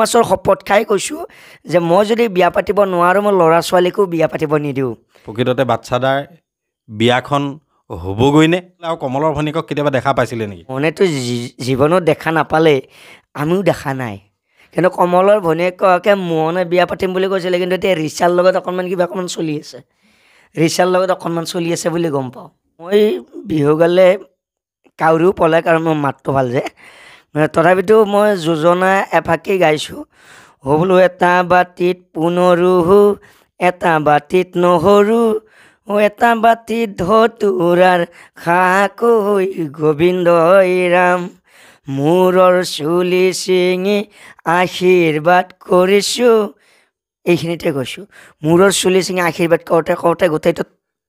মাছৰ শপত খাই কৈছোঁ যে মই যদি বিয়া পাতিব নোৱাৰোঁ মই ল'ৰা ছোৱালীকো বিয়া পাতিব নিদিওঁ। প্ৰকৃততে বাচ্চাদাৰ বিয়াখন হ'বগৈনে আৰু কমলৰ ভনীয়েকক কেতিয়াবা দেখা পাইছিলে নেকি? মনেতো জীৱনত দেখা নাপালে, আমিও দেখা নাই। কিন্তু কমলৰ ভনীয়েককে মোহনে বিয়া পাতিম বুলি কৈছিলে, কিন্তু এতিয়া ৰিচাৰ লগত অকণমান চলি আছে। ৰিচাৰ লগত অকণমান চলি আছে বুলি গম পাওঁ। মই বিহু গালে কাউৰীও পলাই, কাৰণ মোৰ মাতটো ভাল যে। তথাপিতো মই যোজনা এফাকি গাইছোঁ। বোলো এটা বাতিত পুনৰু, এটা বাতিত নহৰু, এটা বাতিত ধতুৰাৰ খাকৈ গোবিন্দই ৰাম। মূৰৰ চুলি ছিঙি আশীৰ্বাদ কৰিছোঁ। এইখিনিতে কৈছোঁ। মূৰৰ চুলি ছিঙি আশীৰ্বাদ কৰোঁতে গোটেইটো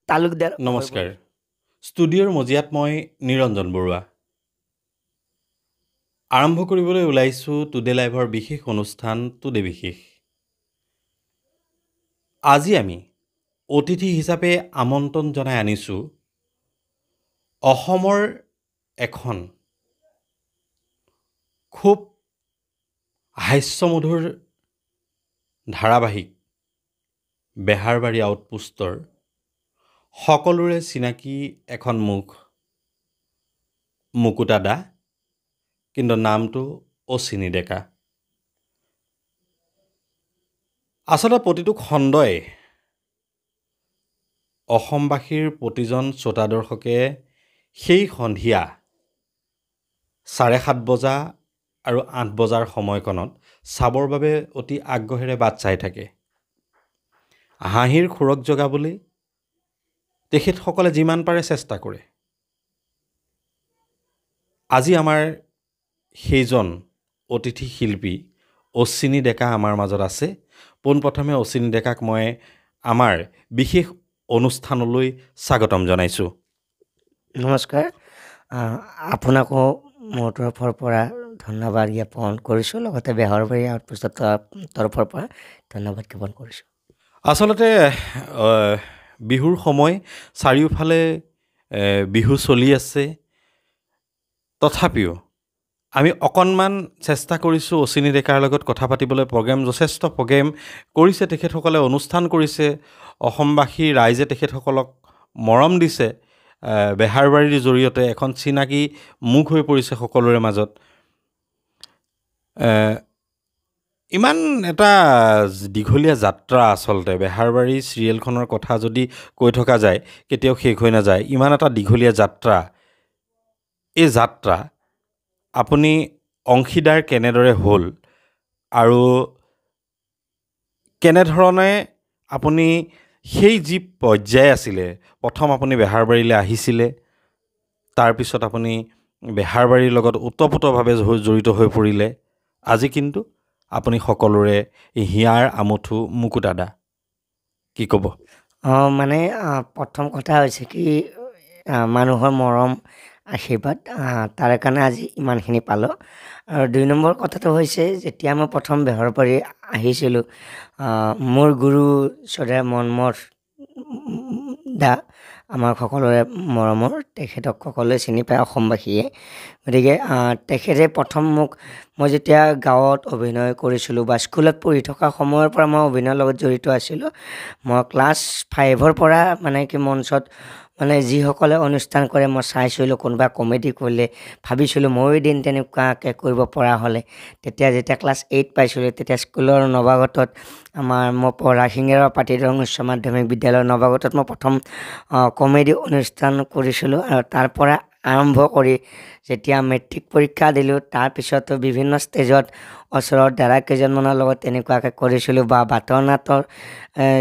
তালুকদাৰ। নমস্কাৰ। ষ্টুডিঅ'ৰ মজিয়াত মই নিৰঞ্জন বৰুৱা। আৰম্ভ কৰিবলৈ ওলাইছোঁ টুডে লাইভৰ বিশেষ অনুষ্ঠান টুডে বিশেষ। আজি আমি অতিথি হিচাপে আমন্ত্ৰণ জনাই আনিছোঁ অসমৰ এখন খুব হাস্যমধুৰ ধাৰাবাহিক বেহাৰবাৰী আউটপোষ্টৰ সকলোৰে চিনাকি এখন মুখ, মুকুতা দা, কিন্তু নামটো অচিনি ডেকা। আচলতে প্ৰতিটো খণ্ডই অসমবাসীৰ প্ৰতিজন শ্ৰোতাদৰ্শকে সেই সন্ধিয়া 7:30 বজা আৰু 8 বজাৰ সময়কণত চাবৰ বাবে অতি আগ্ৰহেৰে বাট চাই থাকে। হাঁহিৰ খোৰক জগাবলৈ তেখেতসকলে যিমান পাৰে চেষ্টা কৰে। আজি আমাৰ সেইজন অতিথি শিল্পী অচিনি ডেকা আমাৰ মাজত আছে। পোনপ্ৰথমে অচিনি ডেকাক মই আমাৰ বিশেষ অনুষ্ঠানলৈ স্বাগতম জনাইছোঁ। নমস্কাৰ। আপোনাকো মোৰ তৰফৰ পৰা ধন্যবাদ জ্ঞাপন কৰিছোঁ, লগতে বেহাৰবাৰী আউটপোষ্টৰ তৰফৰ পৰা ধন্যবাদ জ্ঞাপন কৰিছোঁ। আচলতে বিহুৰ সময়, চাৰিওফালে বিহু চলি আছে। তথাপিও আমি অকণমান চেষ্টা কৰিছোঁ অচিনি ডেকাৰ লগত কথা পাতিবলৈ। যথেষ্ট প্ৰগ্ৰেম কৰিছে তেখেতসকলে, অনুষ্ঠান কৰিছে। অসমবাসী ৰাইজে তেখেতসকলক মৰম দিছে। বেহাৰবাৰীৰ জৰিয়তে এখন চিনাকি মুখ হৈ পৰিছে সকলোৰে মাজত। ইমান এটা দীঘলীয়া যাত্ৰা আচলতে বেহাৰবাৰী চিৰিয়েলখনৰ কথা যদি কৈ থকা যায় কেতিয়াও শেষ হৈ নাযায়। ইমান এটা দীঘলীয়া যাত্ৰা। এই যাত্ৰা আপুনি অংশীদাৰ কেনেদৰে হ'ল আৰু কেনেধৰণে আপুনি সেই যি পৰ্যায় আছিলে, প্ৰথম আপুনি বেহাৰবাৰীলৈ আহিছিলে, তাৰপিছত আপুনি বেহাৰবাৰীৰ লগত ওতঃপ্ৰোতভাৱে জড়িত হৈ পৰিলে, আজি কিন্তু আপুনি সকলোৰে হিয়াৰ আমঠু মুকুতা দা, কি ক'ব? মানে প্ৰথম কথা হৈছে কি, মানুহৰ মৰম আশীৰ্বাদ, তাৰে কাৰণে আজি ইমানখিনি পালোঁ। আৰু 2 নম্বৰ কথাটো হৈছে, যেতিয়া মই প্ৰথম বেহাৰবাৰী আহিছিলোঁ, মোৰ গুৰু শ্ৰদ্ধেয় মনমৰ দা, আমাৰ সকলোৰে মৰমৰ, তেখেতক সকলোৱে চিনি পায় অসমবাসীয়ে। গতিকে তেখেতে প্ৰথম মই যেতিয়া গাঁৱত অভিনয় কৰিছিলোঁ বা স্কুলত পঢ়ি থকা সময়ৰ পৰা মই অভিনয়ৰ লগত জড়িত আছিলোঁ। মই ক্লাছ 5ৰ পৰা মঞ্চত যিসকলে অনুষ্ঠান কৰে মই চাইছিলোঁ। কোনোবা কমেডি কৰিলে ভাবিছিলোঁ ময়ো এদিন তেনেকুৱাকৈ কৰিব পৰা হ'লে। যেতিয়া ক্লাছ 8 পাইছিলোঁ, তেতিয়া স্কুলৰ নৱাগতত মই পঢ়া শিঙেৰা পাটিদৰং উচ্চ মাধ্যমিক বিদ্যালয়ৰ নৱাগতত মই প্ৰথম কমেডি অনুষ্ঠান কৰিছিলোঁ। আৰু তাৰ পৰা আৰম্ভ কৰি যেতিয়া মেট্ৰিক পৰীক্ষা দিলোঁ, তাৰপিছতো বিভিন্ন ষ্টেজত ওচৰৰ দাদা কেইজনমানৰ লগত তেনেকুৱাকৈ কৰিছিলোঁ বা বাটৰ নাটৰ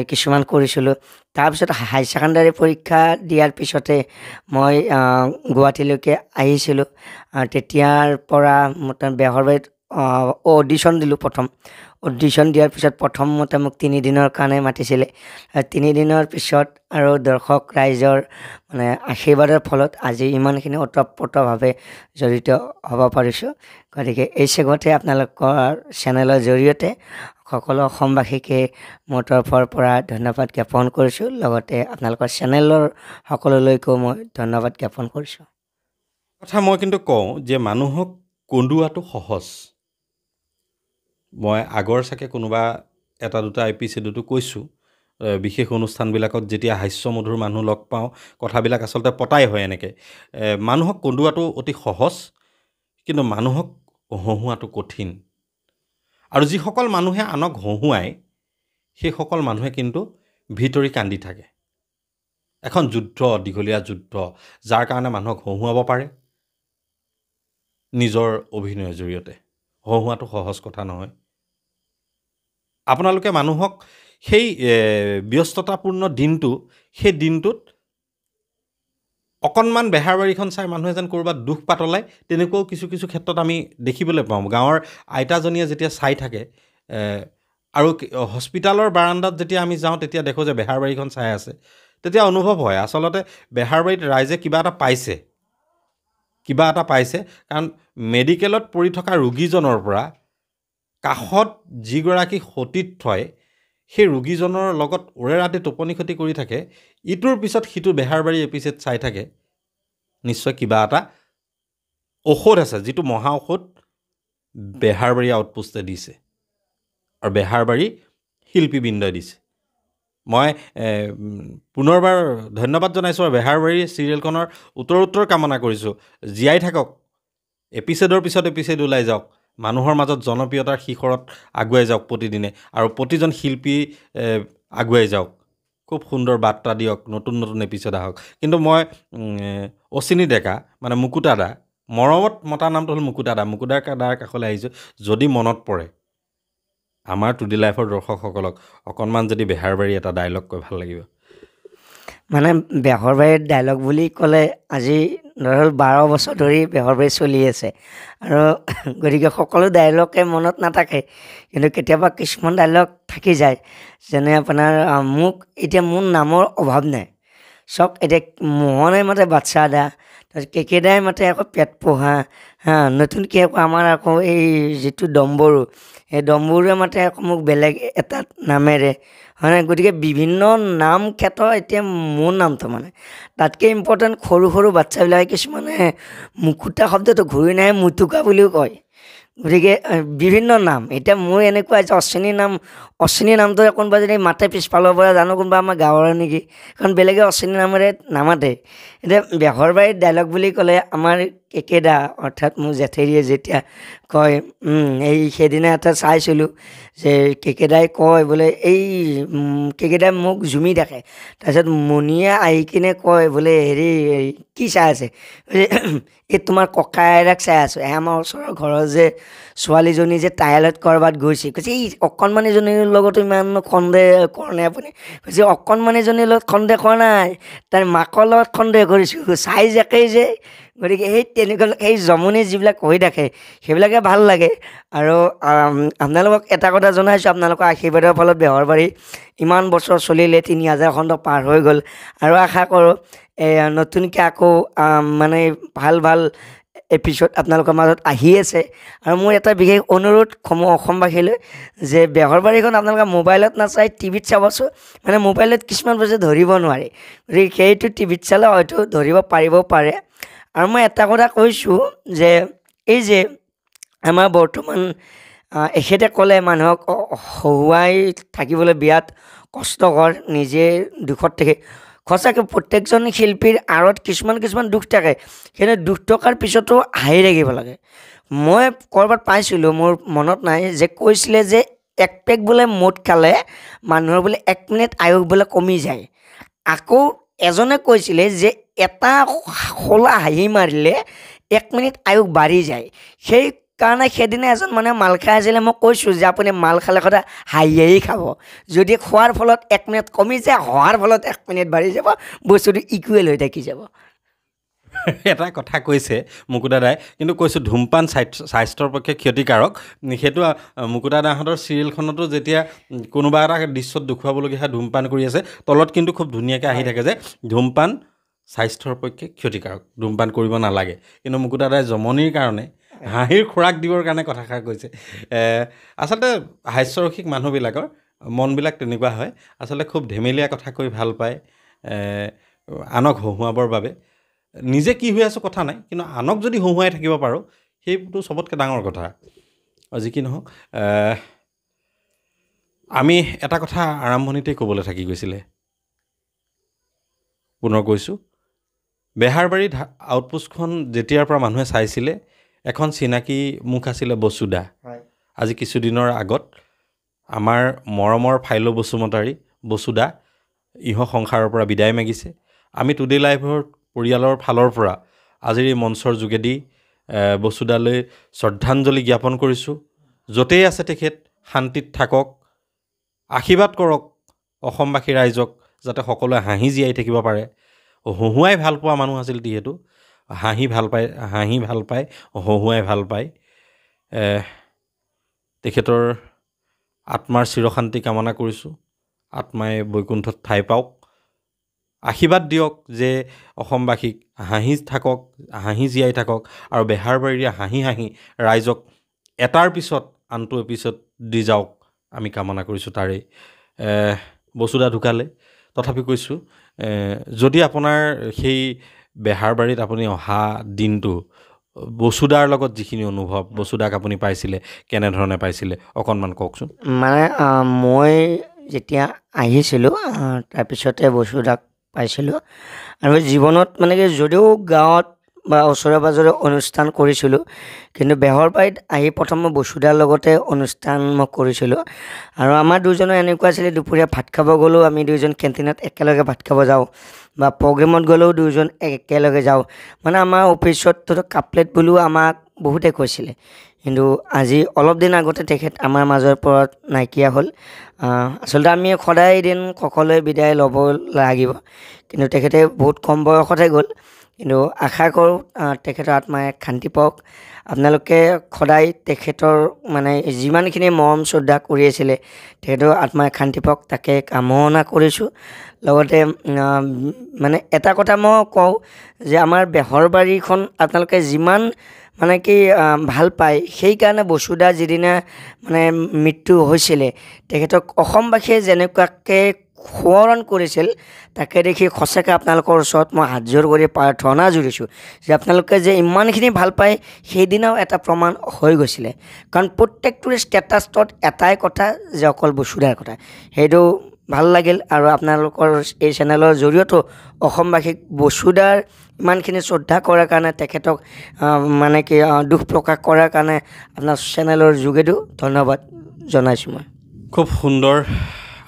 কিছুমান কৰিছিলোঁ। তাৰপিছত হাই ছেকেণ্ডাৰী পৰীক্ষা দিয়াৰ পিছতে মই গুৱাহাটীলৈকে আহিছিলোঁ। তেতিয়াৰ পৰা বেহাৰবাৰীত অডিশ্যন দিলোঁ। প্ৰথম অডিশ্যন দিয়াৰ পিছত প্ৰথমতে মোক 3 দিনৰ কাৰণে মাতিছিলে। 3 দিনৰ পিছত আৰু দৰ্শক ৰাইজৰ আশীৰ্বাদৰ ফলত আজি ইমানখিনি ওতঃপ্ৰোতভাৱে জড়িত হ'ব পাৰিছোঁ। গতিকে এই চেগতে আপোনালোকৰ চেনেলৰ জৰিয়তে সকলো অসমবাসীকে মোৰ তৰফৰ পৰা ধন্যবাদ জ্ঞাপন কৰিছোঁ। লগতে আপোনালোকৰ চেনেলৰ সকলোলৈকেও মই ধন্যবাদ জ্ঞাপন কৰিছোঁ। কথা মই কিন্তু কওঁ যে মানুহক কন্দুৱাটো সহজ, মই আগৰ চাগে কোনোবা এটা দুটা এপিচডতো কৈছোঁ, বিশেষ অনুষ্ঠানবিলাকত যেতিয়া হাস্যমধুৰ মানুহ লগ পাওঁ, কথাবিলাক আচলতে পতাই হয় এনেকৈ। মানুহক কন্দুৱাটো অতি সহজ, কিন্তু মানুহক হহুৱাটো কঠিন। আৰু যিসকল মানুহে আনক হহুৱায় সেইসকল মানুহে কিন্তু ভিতৰি কান্দি থাকে। এখন যুদ্ধ, দীঘলীয়া যুদ্ধ, যাৰ কাৰণে মানুহক হহুৱাব পাৰে নিজৰ অভিনয়ৰ জৰিয়তে। হহুৱাটো সহজ কথা নহয়। আপোনালোকে মানুহক সেই ব্যস্ততাপূৰ্ণ দিনটো, সেই দিনটোত অকণমান বেহাৰবাৰীখন চাই মানুহে যেন ক'ৰবাত দুখ পাতলাই, তেনেকুৱাও কিছু কিছু ক্ষেত্ৰত আমি দেখিবলৈ পাওঁ। গাঁৱৰ আইতাজনীয়ে যেতিয়া চাই থাকে, আৰু হস্পিটালৰ বাৰাণ্ডাত যেতিয়া আমি যাওঁ তেতিয়া দেখোঁ যে বেহাৰবাৰীখন চাই আছে, তেতিয়া অনুভৱ হয় আচলতে বেহাৰবাৰীত ৰাইজে কিবা এটা পাইছে, কিবা এটা পাইছে। কাৰণ মেডিকেলত পৰি থকা ৰোগীজনৰ পৰা কাষত যিগৰাকী সতীৰ্থই সেই ৰোগীজনৰ লগত ওৰে ৰাতি টোপনি ক্ষতি কৰি থাকে, ইটোৰ পিছত সিটো বেহাৰবাৰী এপিচড চাই থাকে, নিশ্চয় কিবা এটা ঔষধ আছে, যিটো মহা ঔষধ বেহাৰবাৰী আউটপোষ্টে দিছে আৰু বেহাৰবাৰী শিল্পীবৃন্দই দিছে। মই পুনৰবাৰ ধন্যবাদ জনাইছোঁ আৰু বেহাৰবাৰী চিৰিয়েলখনৰ উত্তৰ কামনা কৰিছোঁ। জীয়াই থাকক, এপিচডৰ পিছত এপিচড ওলাই যাওক, মানুহৰ মাজত জনপ্ৰিয়তাৰ শিখৰত আগুৱাই যাওক প্ৰতিদিনে, আৰু প্ৰতিজন শিল্পী আগুৱাই যাওক। খুব সুন্দৰ বাৰ্তা দিয়ক, নতুন নতুন এপিচড আহক। কিন্তু মই অচিনি ডেকা, মানে মুকুতা দা, মৰমত মতা নামটো হ'ল মুকুতা দা, মুকুতা দাৰ কাষলৈ আহিছোঁ। যদি মনত পৰে আমাৰ টুডি লাইফৰ দৰ্শকসকলক অকণমান যদি বেহাৰবাৰী এটা ডায়লগ কৈ ভাল লাগিব। মানে বেহাৰবাৰীৰ ডায়লগ বুলি ক'লে আজি ধৰক 12 বছৰ ধৰি বেহাৰবাৰী চলি আছে, আৰু গতিকে সকলো ডায়লগে মনত নাথাকে, কিন্তু কেতিয়াবা কিছুমান ডায়লগ থাকি যায়। যেনে আপোনাৰ মোক এতিয়া মোৰ নামৰ অভাৱ নাই, চব এতিয়া মোহনে মাতে বাচ্চা দা, তাৰপিছত কেকেদাই মাতে আকৌ পেট পোহা, নতুনকৈ আকৌ আমাৰ আকৌ এই যিটো ডম্বৰু, সেই ডম্বৰুৱে মাতে আকৌ মোক বেলেগ এটা নামেৰে, হয়নে? গতিকে বিভিন্ন নাম ক্ষেত্ৰত এতিয়া মোৰ নামটো মানে তাতকৈ ইম্পৰ্টেণ্ট। সৰু সৰু বাচ্চাবিলাকে কিছুমানে মুকুতা শব্দটো ঘূৰি নাহে মুটুকা বুলিও কয়। গতিকে বিভিন্ন নাম, এতিয়া মোৰ এনেকুৱা হৈছে অশ্বিনী নামটো কোনোবা যদি মাতে পিছফালৰ পৰা, জানো কোনোবা আমাৰ গাঁৱৰে নেকি, কাৰণ বেলেগে অশ্বিনী নামেৰে নামাতে। এতিয়া বেহাৰবাৰীত ডায়লগ বুলি ক'লে আমাৰ কেকেদা, অৰ্থাৎ মোৰ জেঠেৰিয়ে যেতিয়া কয়, এই সেইদিনা এটা চাইছিলোঁ যে কেকেদাই কয় বোলে, এই কেকেদাই মোক জুমি থাকে, তাৰপিছত মণিয়ে আহি কিনে কয় বোলে, হেৰি কি চাই আছে, এই তোমাৰ ককাইৰাক চাই আছোঁ, আমাৰ ওচৰৰ ঘৰৰ যে ছোৱালীজনী যে টায়াৰত ক'ৰবাত গৈছে, কৈছে এই অকণমানিজনীৰ লগতো ইমান সন্দেহ কৰা নাই আপুনি? কৈছে অকণমানিজনীৰ লগত সন্দেহ কৰা নাই, তাইৰ মাকৰ লগত সন্দেহ কৰিছোঁ, চাইজ একেই যে। গতিকে সেই তেনেকুৱা সেই জমনি যিবিলাক হৈ থাকে সেইবিলাকে ভাল লাগে। আৰু আপোনালোকক এটা কথা জনাইছোঁ, আপোনালোকৰ আশীৰ্বাদৰ ফলত বেহাৰবাৰী ইমান বছৰ চলিলে, 3000 খণ্ড পাৰ হৈ গ'ল, আৰু আশা কৰোঁ নতুনকৈ আকৌ মানে ভাল ভাল এপিচড আপোনালোকৰ মাজত আহি আছে। আৰু মোৰ এটা বিশেষ অনুৰোধ অসমবাসীলৈ, যে বেহাৰবাৰীখন আপোনালোকে মোবাইলত নাচাই টিভিত চাবচোন। মানে মোবাইলত কিছুমান বস্তু ধৰিব নোৱাৰি, গতিকে সেইটো টিভিত চালে হয়তো ধৰিব পাৰিবও পাৰে। আৰু মই এটা কথা কৈছোঁ যে এই যে আমাৰ বৰ্তমান এখেতে ক'লে মানুহক হহুৱাই থাকিবলৈ বিৰাট কষ্টকৰ, নিজে দুখত থাকে। সঁচাকৈ প্ৰত্যেকজন শিল্পীৰ আঁৰত কিছুমান দুখ থাকে, কিন্তু দুখ থকাৰ পিছতো হাঁহি থাকিব লাগে। মই ক'ৰবাত পাইছিলোঁ, মোৰ মনত নাই, যে কৈছিলে যে এক পেক বোলে মদ খালে মানুহৰ বোলে 1 মিনিট আয়ুস বোলে কমি যায়। আকৌ এজনে কৈছিলে যে এটা খোলা হাঁহি মাৰিলে 1 মিনিট আয়ুস বাঢ়ি যায়। সেইকাৰণে সেইদিনা এজন মানুহে মাল খাই আছিলে, মই কৈছোঁ যে আপুনি মাল খালে সদায় হাঁহি খাব, যদি খোৱাৰ ফলত 1 মিনিট কমি যায়, হোৱাৰ ফলত 1 মিনিট বাঢ়ি যাব, বস্তুটো ইকুৱেল হৈ থাকি যাব। এটা কথা কৈছে মুকুতা দাই, কিন্তু কৈছোঁ ধূমপান স্বাস্থ্যৰ পক্ষে ক্ষতিকাৰক। সেইটো মুকুতা দাহঁতৰ চিৰিয়েলখনতো যেতিয়া কোনোবা এটা দৃশ্যত দেখুৱাবলগীয়া হয় ধূমপান কৰি আছে, তলত কিন্তু খুব ধুনীয়াকৈ আহি থাকে যে ধূমপান স্বাস্থ্যৰ পক্ষে ক্ষতিকাৰক, ধূমপান কৰিব নালাগে। কিন্তু মুকুতা দাই জমনিৰ কাৰণে, হাঁহিৰ খোৰাক দিবৰ কাৰণে কথাষাৰ কৈছে। আচলতে হাস্যৰসিক মানুহবিলাকৰ মনবিলাক তেনেকুৱা হয়, আচলতে খুব ধেমেলীয়া কথা কৈ ভাল পায়, আনক হহুৱাবৰ বাবে। নিজে কি হৈ আছোঁ কথা নাই, কিন্তু আনক যদি হহুৱাই থাকিব পাৰোঁ, সেইটো চবতকৈ ডাঙৰ কথা। যি কি নহওক আমি এটা কথা আৰম্ভণিতেই ক'বলৈ থাকি গৈছিলে পুনৰ কৈছোঁ বেহাৰবাৰী আউটপোষ্টখন যেতিয়াৰ পৰা মানুহে চাইছিলে এখন চিনাকি মুখ আছিলে বসুদা আজি কিছুদিনৰ আগত আমাৰ মৰমৰ ফাইল বসুমতাৰী বসুদা ইহ সংসাৰৰ পৰা বিদায় মাগিছে আমি টুডে লাইভৰ পৰিয়ালৰ ফালৰ পৰা আজিৰ এই মঞ্চৰ যোগেদি বসুদালৈ শ্ৰদ্ধাঞ্জলি জ্ঞাপন কৰিছোঁ য'তেই আছে তেখেত শান্তিত থাকক আশীৰ্বাদ কৰক অসমবাসী ৰাইজক যাতে সকলোৱে হাঁহি জীয়াই থাকিব পাৰে হহুৱাই ভাল পোৱা মানুহ আছিল যিহেতু হাঁহি ভাল পায় হহুৱাই ভাল পায় তেখেতৰ আত্মাৰ চিৰশান্তি কামনা কৰিছোঁ আত্মাই বৈকুণ্ঠত ঠাই পাওক আশীৰ্বাদ দিয়ক যে অসমবাসীক হাঁহি থাকক হাঁহি জীয়াই থাকক আৰু বেহাৰবাৰীৰে হাঁহি ৰাইজক এটাৰ পিছত আনটো এপিছত দি যাওক আমি কামনা কৰিছোঁ তাৰেই বসুদা ঢুকালে তথাপি কৈছোঁ যদি আপোনাৰ সেই বেহাৰবাৰীত আপুনি অহা দিনটো বসুদাৰ লগত যিখিনি অনুভৱ বসুদাক আপুনি পাইছিলে কেনেধৰণে পাইছিলে অকণমান কওকচোন মানে মই যেতিয়া আহিছিলোঁ তাৰপিছতে বসুদাক পাইছিলোঁ আৰু জীৱনত মানে কি যদিও গাঁৱত বা ওচৰে পাঁজৰে অনুষ্ঠান কৰিছিলোঁ কিন্তু বেহাৰবাৰীত আহি প্ৰথম মই বসুদাৰ লগতে অনুষ্ঠান মই কৰিছিলোঁ আৰু আমাৰ দুজনৰ এনেকুৱা আছিলে দুপৰীয়া ভাত খাব গ'লেও আমি দুজন কেণ্টিনত একেলগে ভাত খাব যাওঁ বা প্ৰগ্ৰেমত গ'লেও দুজন একেলগে যাওঁ মানে আমাৰ অফিচত কাপলেট বুলিও আমাক বহুতে কৈছিলে কিন্তু আজি অলপ দিন আগতে তেখেত আমাৰ মাজৰ পৰা নাইকিয়া হ'ল আচলতে আমি সদায় এদিন সকলোৱে বিদায় ল'ব লাগিব কিন্তু তেখেতে বহুত কম বয়সতে গ'ল কিন্তু আশা কৰোঁ তেখেতৰ আত্মাই শান্তি পাওক আপোনালোকে সদায় তেখেতৰ মানে যিমানখিনি মৰম শ্ৰদ্ধা কৰি আছিলে তেখেতৰ আত্মাই শান্তি পাওক তাকে কামনা কৰিছোঁ লগতে মানে এটা কথা মই কওঁ যে আমাৰ বেহাৰবাৰীখন আপোনালোকে যিমান মানে কি ভাল পায় সেইকাৰণে বসুদা যিদিনা মানে মৃত্যু হৈছিলে তেখেতক অসমবাসীয়ে যেনেকুৱাকৈ সোঁৱৰণ কৰিছিল তাকে দেখি সঁচাকৈ আপোনালোকৰ ওচৰত মই হাতযোৰ কৰি প্ৰাৰ্থনা জুৰিছোঁ যে আপোনালোকে যে ইমানখিনি ভাল পায় সেইদিনাও এটা প্ৰমাণ হৈ গৈছিলে কাৰণ প্ৰত্যেকটোৰে ষ্টেটাছত এটাই কথা যে অকল বসুদাৰ কথা সেইটো ভাল লাগিল আৰু আপোনালোকৰ এই চেনেলৰ জৰিয়তেও অসমবাসীক বসুদাৰ ইমানখিনি শ্ৰদ্ধা কৰাৰ কাৰণে তেখেতক মানে কি দুখ প্ৰকাশ কৰাৰ কাৰণে আপোনাৰ চেনেলৰ যোগেদিও ধন্যবাদ জনাইছোঁ মই খুব সুন্দৰ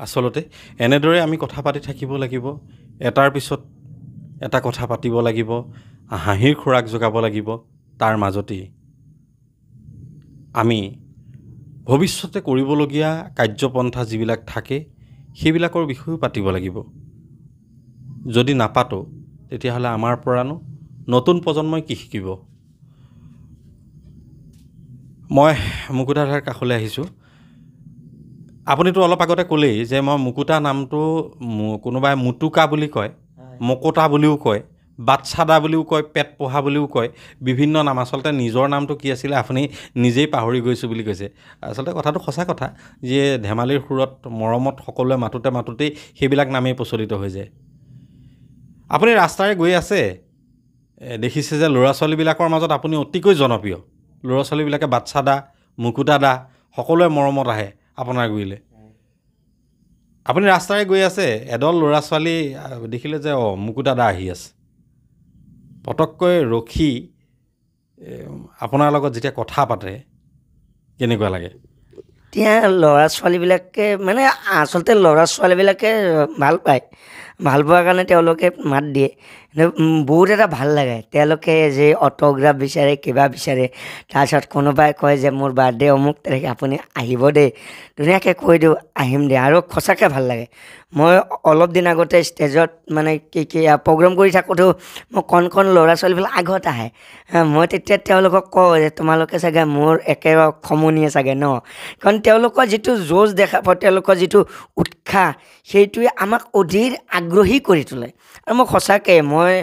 আচলতে এনেদৰে আমি কথা পাতি থাকিব লাগিব এটাৰ পিছত এটা কথা পাতিব লাগিব হাঁহিৰ খোৰাক যোগাব লাগিব তাৰ মাজতেই আমি ভৱিষ্যতে কৰিবলগীয়া কাৰ্যপন্থা যিবিলাক থাকে সেইবিলাকৰ বিষয়েও পাতিব লাগিব যদি নাপাতোঁ তেতিয়াহ'লে আমাৰ পৰানো নতুন প্ৰজন্মই কি শিকিব মই মুকুতাদাৰ কাষলৈ আহিছোঁ আপুনিতো অলপ আগতে ক'লেই যে মই মুকুতা নামটো কোনোবাই মুটুকা বুলি কয় মকতা বুলিও কয় বাটচাদা বুলিও কয় পেট পোহা বুলিও কয় বিভিন্ন নাম আচলতে নিজৰ নামটো কি আছিলে আপুনি নিজেই পাহৰি গৈছোঁ বুলি কৈছে আচলতে কথাটো সঁচা কথা যে ধেমালিৰ সুৰত মৰমত সকলোৱে মাতোতেই সেইবিলাক নামেই প্ৰচলিত হৈ যায় আপুনি ৰাস্তাৰে গৈ আছে দেখিছে যে ল'ৰা ছোৱালীবিলাকৰ মাজত আপুনি অতিকৈ জনপ্ৰিয় ল'ৰা ছোৱালীবিলাকে বাটচাদা মুকুতাদা সকলোৱে মৰমত আহে আপোনাৰ গুৰিলে আপুনি ৰাস্তাৰে গৈ আছে এডল ল'ৰা ছোৱালী দেখিলে যে মুকুতাদা আহি আছে পটককৈ ৰখি আপোনাৰ লগত যেতিয়া কথা পাতে কেনেকুৱা লাগে এতিয়া ল'ৰা ছোৱালীবিলাকে মানে আচলতে ল'ৰা ছোৱালীবিলাকে ভাল পায় ভাল পোৱাৰ কাৰণে তেওঁলোকে মাত দিয়ে বহুত এটা ভাল লাগে তেওঁলোকে যে অট'গ্ৰাফ বিচাৰে কিবা বিচাৰে তাৰপিছত কোনোবাই কয় যে মোৰ বাৰ্থডে অমুক তাৰিখে আপুনি আহিব দেই ধুনীয়াকৈ কৈ দিওঁ আহিম দে আৰু সঁচাকৈ ভাল লাগে মই অলপ দিন আগতে ষ্টেজত মানে কি প্ৰগ্ৰেম কৰি থাকোঁতেও মই কণ ল'ৰা ছোৱালীবিলাক আগত আহে মই তেতিয়া তেওঁলোকক কওঁ যে তোমালোকে চাগে মোৰ একেবাৰে সমনীয়ে চাগে ন কাৰণ তেওঁলোকৰ যিটো যুঁজ দেখা পাওঁ তেওঁলোকৰ যিটো উৎসাহ সেইটোৱে আমাক অধীৰ আগ্ৰহী কৰি তোলে আৰু মই সঁচাকৈ মই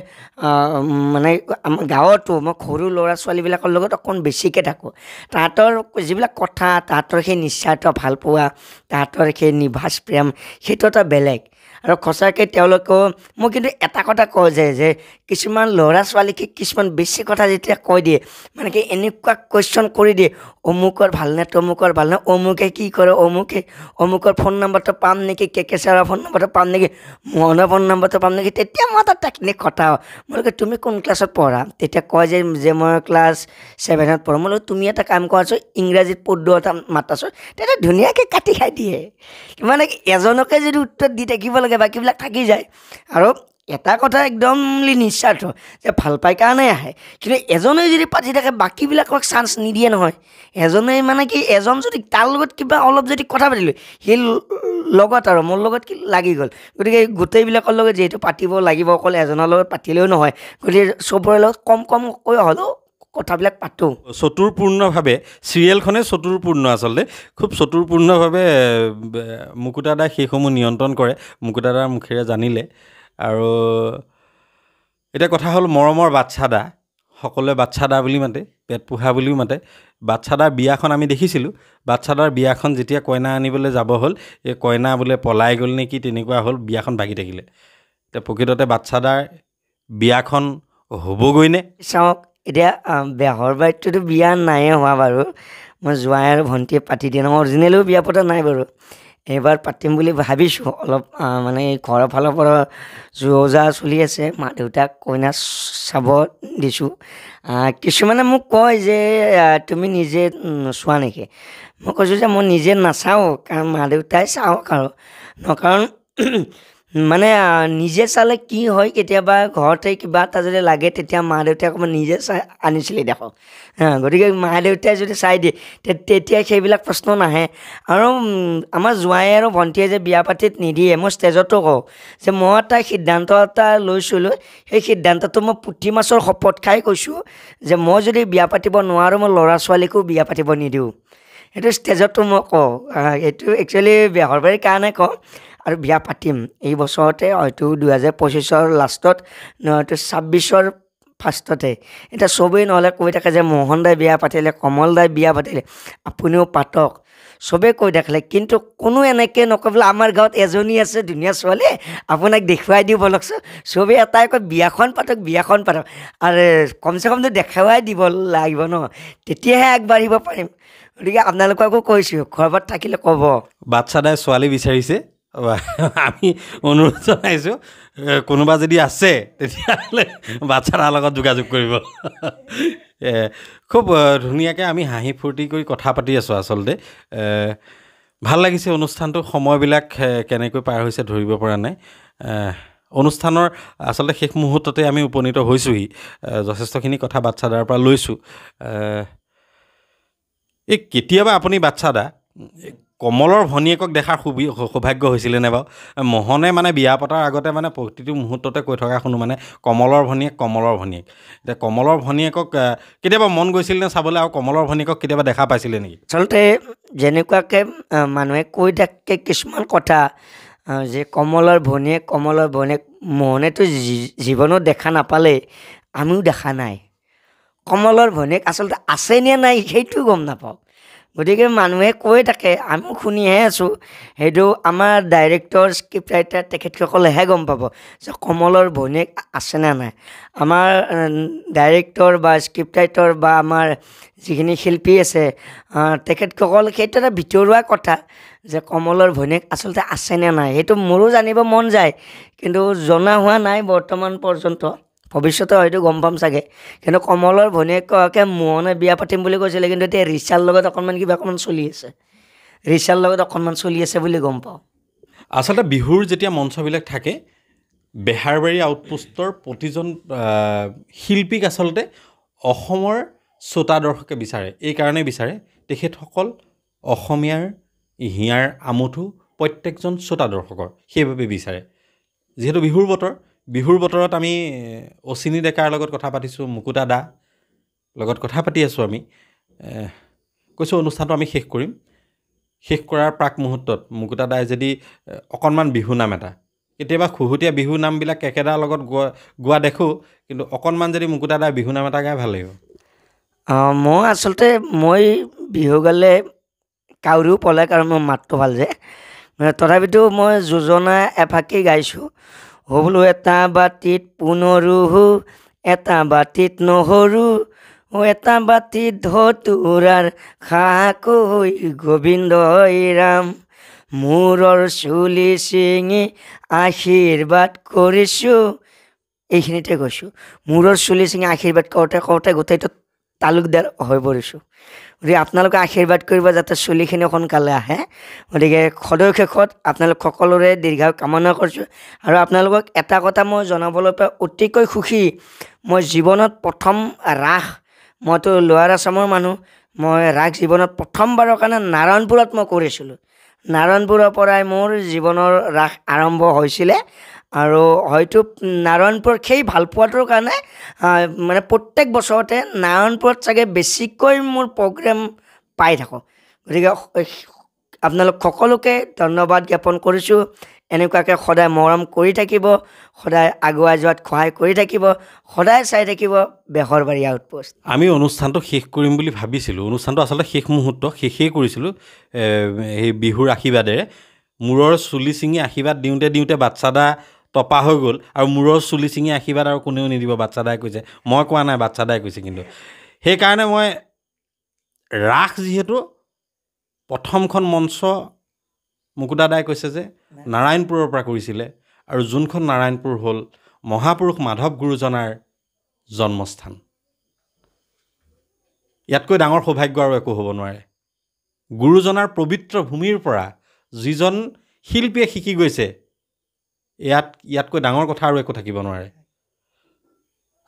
মানে আমাৰ গাঁৱতো মই সৰু ল'ৰা ছোৱালীবিলাকৰ লগত অকণ বেছিকৈ থাকোঁ তাহাঁতৰ যিবিলাক কথা তাহাঁতৰ সেই নিস্বাৰ্থ ভালপোৱা তাহাঁতৰ সেই নিভাঁজ প্ৰেম সেইটো এটা বেলেগ আৰু সঁচাকৈ তেওঁলোকেও মোক কিন্তু এটা কথা কয় যে কিছুমান ল'ৰা ছোৱালীকে কিছুমান বেছি কথা যেতিয়া কৈ দিয়ে মানে কি এনেকুৱা কুৱেশ্যন কৰি দিয়ে অমুকৰ ভালনে তমুকৰ ভালনে অমুকে কি কৰে অমুকৰ ফোন নম্বৰটো পাম নেকি কে ছাৰৰ ফোন নম্বৰটো পাম নেকি মোহনৰ ফোন নম্বৰটো পাম নেকি তেতিয়া মই এটা টেকনিক খটাওঁ মই তুমি কোন ক্লাছত পঢ়া তেতিয়া কয় যে মই ক্লাছ 7ত পঢ়োঁ মই তুমি এটা কাম কৰাছোঁ ইংৰাজীত পদ্য এটা মাতাছোঁ তেতিয়া ধুনীয়াকৈ কাটি খাই দিয়ে মানে এজনকে যদি উত্তৰ দি থাকিব লাগে বাকীবিলাক থাকি যায় আৰু এটা কথা একদমলি নিস্বাৰ্থ যে ভাল পাই কাৰণে আহে কিন্তু এজনে যদি পাতি থাকে বাকীবিলাকক চান্স নিদিয়ে নহয় এজনে মানে কি এজন যদি তাৰ লগত কিবা অলপ যদি কথা পাতিলোঁ সেই লগত আৰু মোৰ লগত কি লাগি গ'ল গতিকে গোটেইবিলাকৰ লগত যিহেতু পাতিব লাগিব অকল এজনৰ লগত পাতিলেও নহয় গতিকে চবৰে লগত কমকৈ হ'লেও কথাবিলাক পাতোঁ চতুৰপূৰ্ণভাৱে চিৰিয়েলখনে চতুৰপূৰ্ণ আচলতে খুব চতুৰপূৰ্ণভাৱে মুকুতাদাই সেইসমূহ নিয়ন্ত্ৰণ কৰে মুকুতাদাৰ মুখেৰে জানিলে আৰু এতিয়া কথা হ'ল মৰমৰ বাচ্চাদা সকলোৱে বাচ্চাদা বুলি মাতে পেট পোহা বুলিও মাতে বাচ্চাদাৰ বিয়াখন আমি দেখিছিলোঁ বাচ্চাদাৰ বিয়াখন যেতিয়া কইনা আনিবলৈ যাব হ'ল এই কইনা বোলে পলাই গ'ল নেকি তেনেকুৱা হ'ল বিয়াখন ভাগি থাকিলে এতিয়া প্ৰকৃততে বাচ্চাদাৰ বিয়াখন হ'বগৈনে চাওক এতিয়া বেহৰ বাৰীতটোতো বিয়া নায়ে হোৱা বাৰু মই জোৱাই আৰু ভণ্টিয়ে পাতি দিয়ে নহয় অৰিজিনেলো বিয়া পতা নাই বাৰু এইবাৰ পাতিম বুলি ভাবিছোঁ অলপ মানে ঘৰৰ ফালৰ পৰা যোজা চলি আছে মা দেউতাক কইনা চাব দিছোঁ কিছুমানে মোক কয় যে তুমি নিজে নোচোৱা নেকি মই কৈছোঁ যে মই নিজে নাচাওঁ কাৰণ মা দেউতাই চাওক আৰু কাৰণ মানে নিজে চালে কি হয় কেতিয়াবা ঘৰতে কিবা এটা যদি লাগে তেতিয়া মা দেউতাই অকণমান নিজে চাই আনিছিলে দেখক গতিকে মা দেউতাই যদি চাই দিয়ে তেতিয়া সেইবিলাক প্ৰশ্ন নাহে আৰু আমাৰ জোৱাই আৰু ভণ্টিয়ে যে বিয়া পাতিত নিদিয়ে মই ষ্টেজতো কওঁ যে মই এটা সিদ্ধান্ত এটা লৈছিলোঁ সেই সিদ্ধান্তটো মই পুঠি মাছৰ শপত খাই কৈছোঁ যে মই যদি বিয়া পাতিব নোৱাৰোঁ মই ল'ৰা ছোৱালীকো বিয়া পাতিব নিদিওঁ সেইটো ষ্টেজতো মই কওঁ এইটো একচুৱেলি বেহৰবাৰীৰ কাৰণে কওঁ আৰু বিয়া পাতিম এই বছৰতে হয়তো 2025 লাষ্টত নহয়তো 26 ফাৰ্ষ্টতে এতিয়া চবেই নহ'লে কৈ থাকে যে মোহন দাই বিয়া পাতিলে কমল দাই বিয়া পাতিলে আপুনিও পাতক চবেই কৈ থাকিলে কিন্তু কোনো এনেকৈ নকয় বোলে আমাৰ গাঁৱত এজনী আছে ধুনীয়া ছোৱালী আপোনাক দেখুৱাই দিব বলকচোন চবেই এটাই কয় বিয়াখন পাতক আৰু কমচে কমটো দেখুৱাই দিব লাগিব ন তেতিয়াহে আগবাঢ়িব পাৰিম গতিকে আপোনালোককো কৈছোঁ ঘৰত থাকিলে ক'ব বাচ্চাদাই ছোৱালী বিচাৰিছে আমি অনুৰোধ জনাইছোঁ কোনোবা যদি আছে তেতিয়াহ'লে বাচ্চাদাৰ লগত যোগাযোগ কৰিব খুব ধুনীয়াকৈ আমি হাঁহি ফূৰ্তি কৰি কথা পাতি আছোঁ আচলতে ভাল লাগিছে অনুষ্ঠানটো সময়বিলাক কেনেকৈ পাৰ হৈছে ধৰিব পৰা নাই অনুষ্ঠানৰ আচলতে শেষ মুহূৰ্ততে আমি উপনীত হৈছোঁহি যথেষ্টখিনি কথা বাচ্চাদাৰ পৰা লৈছোঁ এই কেতিয়াবা আপুনি বাচ্চাদা কমলৰ ভনীয়েকক দেখাৰ সৌভাগ্য হৈছিলে নে বাৰু মোহনে মানে বিয়া পতাৰ আগতে মানে প্ৰতিটো মুহূৰ্ততে কৈ থকা শুনো মানে কমলৰ ভনীয়েক এতিয়া কমলৰ ভনীয়েকক কেতিয়াবা মন গৈছিল নে চাবলৈ আৰু কমলৰ ভনীয়েকক কেতিয়াবা দেখা পাইছিলে নেকি আচলতে যেনেকুৱাকৈ মানুহে কৈ থাকে কিছুমান কথা যে কমলৰ ভনীয়েক মোহনেতো জীৱনত দেখা নাপালে আমিও দেখা নাই কমলৰ ভনীয়েক আচলতে আছে নে নাই সেইটো গম নাপাওঁ গতিকে মানুহে কৈ থাকে আমিও শুনিহে আছোঁ সেইটো আমাৰ ডাইৰেক্টৰ স্ক্ৰিপ্ট ৰাইটাৰ তেখেতসকলেহে গম পাব যে কমলৰ ভনীয়েক আছেনে নাই আমাৰ ডাইৰেক্টৰ বা স্ক্ৰিপ্ট ৰাইটাৰ বা আমাৰ যিখিনি শিল্পী আছে তেখেতসকল সেইটো এটা ভিতৰুৱা কথা যে কমলৰ ভনীয়েক আচলতে আছেনে নাই সেইটো মোৰো জানিব মন যায় কিন্তু জনা হোৱা নাই বৰ্তমান পৰ্যন্ত ভৱিষ্যতে হয়তো গম পাম চাগে কিন্তু কমলৰ ভনীয়েককে মোহনে বিয়া পাতিম বুলি কৈছিলে কিন্তু এতিয়া ৰিচাৰ লগত অকণমান চলি আছে বুলি গম পাওঁ আচলতে বিহুৰ যেতিয়া মঞ্চবিলাক থাকে বেহাৰবাৰী আউটপোষ্টৰ প্ৰতিজন শিল্পীক আচলতে অসমৰ শ্ৰোতা দৰ্শকে বিচাৰে এই কাৰণেই বিচাৰে তেখেতসকল অসমীয়াৰ হিয়াৰ আমঠু প্ৰত্যেকজন শ্ৰোতা দৰ্শকৰ সেইবাবে বিচাৰে যিহেতু বিহুৰ বতৰত আমি অচিনি ডেকাৰ লগত কথা পাতিছোঁ মুকুতা দা লগত কথা পাতি আছোঁ আমি কৈছোঁ অনুষ্ঠানটো আমি শেষ কৰিম শেষ কৰাৰ প্ৰাক মুহূৰ্তত মুকুতা দাই যদি অকণমান বিহু নাম এটা কেতিয়াবা খুহুতীয়া বিহু নামবিলাক একেদাৰ লগত গোৱা দেখোঁ কিন্তু অকণমান যদি মুকুতা দাই বিহু নাম এটা গাই ভাল লাগিব মই বিহু গালে কাউৰীও পলাই কাৰণ মোৰ মাতটো ভাল যে মানে তথাপিতো মই যোজনা এফাকি গাইছোঁ। বোলো এটা বাতিত পুনৰুহু, এটা বাতিত নহৰু, এটা বাতিত ধতুৰাৰ খাকৈ গোবিন্দই ৰাম। মূৰৰ চুলি ছিঙি আশীৰ্বাদ কৰিছোঁ। এইখিনিতে কৈছোঁ, মূৰৰ চুলি ছিঙি আশীৰ্বাদ কৰোঁতে কৰোঁতে গোটেইটো তালুকদাৰ হৈ পৰিছোঁ। গতিকে আপোনালোকে আশীৰ্বাদ কৰিব যাতে চুলিখিনি সোনকালে আহে। গতিকে সদৌ শেষত আপোনালোক সকলোৰে দীৰ্ঘায়ু কামনা কৰিছোঁ। আৰু আপোনালোকক এটা কথা মই জনাবলৈ পাই অতিকৈ সুখী, মই জীৱনত প্ৰথম ৰাস, মইতো লোৱাৰ আছামৰ মানুহ, মই ৰাস জীৱনত প্ৰথমবাৰৰ কাৰণে নাৰায়ণপুৰত মই কৰিছিলোঁ। নাৰায়ণপুৰৰ পৰাই মোৰ জীৱনৰ ৰাস আৰম্ভ হৈছিলে। আৰু হয়তো নাৰায়ণপুৰৰ সেই ভালপোৱাটোৰ কাৰণে মানে প্ৰত্যেক বছৰতে নাৰায়ণপুৰত চাগে বেছিকৈ মোৰ প্ৰগ্ৰেম পাই থাকোঁ। গতিকে আপোনালোক সকলোকে ধন্যবাদ জ্ঞাপন কৰিছোঁ। এনেকুৱাকৈ সদায় মৰম কৰি থাকিব, সদায় আগুৱাই যোৱাত সহায় কৰি থাকিব, সদায় চাই থাকিব বেহৰবাৰী আউটপোষ্ট। আমি অনুষ্ঠানটো শেষ কৰিম বুলি ভাবিছিলোঁ। অনুষ্ঠানটো আচলতে শেষ মুহূৰ্ত শেষেই কৰিছিলোঁ এই বিহুৰ আশীৰ্বাদেৰে। মূৰৰ চুলি ছিঙি আশীৰ্বাদ দিওঁতে দিওঁতে বাচ্চাদা তপা হৈ গ'ল। আৰু মূৰৰ চুলি ছিঙি আশীৰ্বাদ আৰু কোনেও নিদিব, বাচ্চাদাই কৈছে, মই কোৱা নাই, বাচ্চাদাই কৈছে। কিন্তু সেইকাৰণে মই ৰাস যিহেতু প্ৰথমখন মঞ্চ মুকুতাদাই কৈছে যে নাৰায়ণপুৰৰ পৰা কৰিছিলে, আৰু যোনখন নাৰায়ণপুৰ হ'ল মহাপুৰুষ মাধৱ গুৰুজনাৰ জন্মস্থান। ইয়াতকৈ ডাঙৰ সৌভাগ্য আৰু একো হ'ব নোৱাৰে। গুৰুজনাৰ পবিত্ৰ ভূমিৰ পৰা যিজন শিল্পীয়ে শিকি গৈছে, ইয়াতকৈ ডাঙৰ কথা আৰু একো থাকিব নোৱাৰে।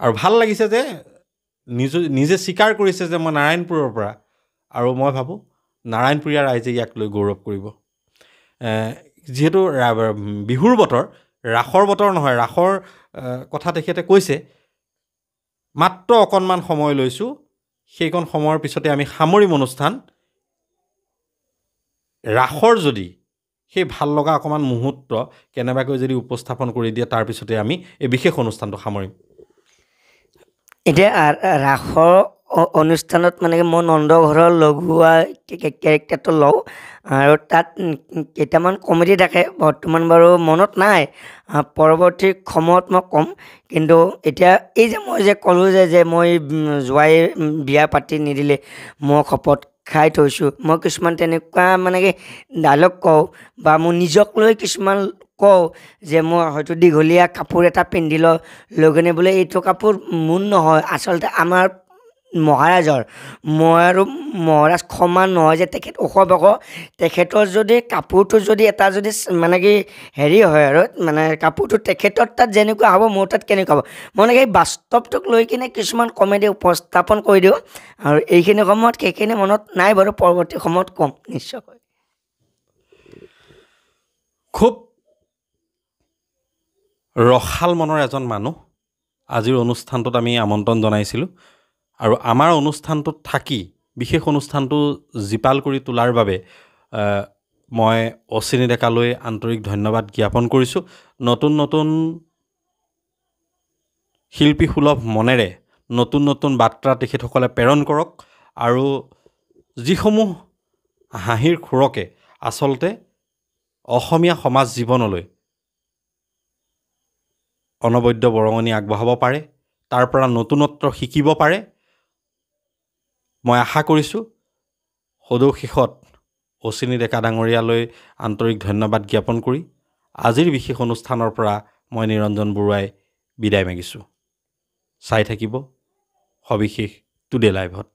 আৰু ভাল লাগিছে যে নিজে স্বীকাৰ কৰিছে যে মই নাৰায়ণপুৰৰ পৰা, আৰু মই ভাবোঁ নাৰায়ণপুৰীয়া ৰাইজে ইয়াক লৈ গৌৰৱ কৰিব। যিহেতু বিহুৰ বতৰ, ৰাসৰ বতৰ নহয়, ৰাসৰ কথা তেখেতে কৈছে। মাত্ৰ অকণমান সময় লৈছোঁ, সেইকণ সময়ৰ পিছতে আমি সামৰিম অনুষ্ঠান। ৰাসৰ যদি সেই ভাল লগা অকণমান মুহূৰ্ত কেনেবাকৈ যদি উপস্থাপন কৰি দিয়ে, তাৰপিছতে আমি এই বিশেষ অনুষ্ঠানটো সামৰিম। এতিয়া ৰাসৰ অনুষ্ঠানত মানে মই নন্দঘৰৰ লগোৱা কেৰেক্টাৰটো লওঁ, আৰু তাত কেইটামান কমেডি থাকে। বৰ্তমান বাৰু মনত নাই, পৰৱৰ্তী সময়ত মই ক'ম। কিন্তু এতিয়া এই যে মই যে ক'লোঁ যে মই জোৱাই বিয়া পাতি নিদিলে, মই শপত খাই থৈছোঁ, মই কিছুমান তেনেকুৱা মানে কি ডাইলগ কওঁ, বা মোৰ নিজক লৈ কিছুমান কওঁ যে মই হয়তো দীঘলীয়া কাপোৰ এটা পিন্ধি লগনে বোলে এইটো কাপোৰ মোৰ নহয়, আচলতে আমাৰ মহাৰাজৰ। মই আৰু মহাৰাজ সমান নহয় যে তেখেত ওখ বখ, তেখেতৰ যদি কাপোৰটো যদি এটা যদি মানে কি হেৰি হয়, আৰু মানে কাপোৰটো তেখেতৰ তাত যেনেকুৱা হ'ব মোৰ তাত কেনেকুৱা হ'ব, মানে সেই বাস্তৱটোক লৈ কিনে কিছুমান কমেডি উপস্থাপন কৰি দিওঁ। আৰু এইখিনি সময়ত সেইখিনি মনত নাই বাৰু, পৰৱৰ্তী সময়ত ক'ম নিশ্চয়কৈ। খুব ৰসাল মনৰ এজন মানুহ আজিৰ অনুষ্ঠানটোত আমি আমন্ত্ৰণ জনাইছিলোঁ। আৰু আমাৰ অনুষ্ঠানটোত থাকি বিশেষ অনুষ্ঠানটো জীপাল কৰি তোলাৰ বাবে মই অশ্বিনী ডেকালৈ আন্তৰিক ধন্যবাদ জ্ঞাপন কৰিছোঁ। নতুন নতুন শিল্পীসুলভ মনেৰে নতুন নতুন বাৰ্তা তেখেতসকলে প্ৰেৰণ কৰক, আৰু যিসমূহ হাঁহিৰ খোৰকে আচলতে অসমীয়া সমাজ জীৱনলৈ অনবদ্য বৰঙণি আগবঢ়াব পাৰে, তাৰ পৰা নতুনত্ব শিকিব পাৰে, মই আশা কৰিছোঁ। সদৌ শেষত অশ্বিনী ডেকা ডাঙৰীয়ালৈ আন্তৰিক ধন্যবাদ জ্ঞাপন কৰি আজিৰ বিশেষ অনুষ্ঠানৰ পৰা মই নিৰঞ্জন বৰুৱাই বিদায় মাগিছোঁ। চাই থাকিব সবিশেষ টুডে লাইভত।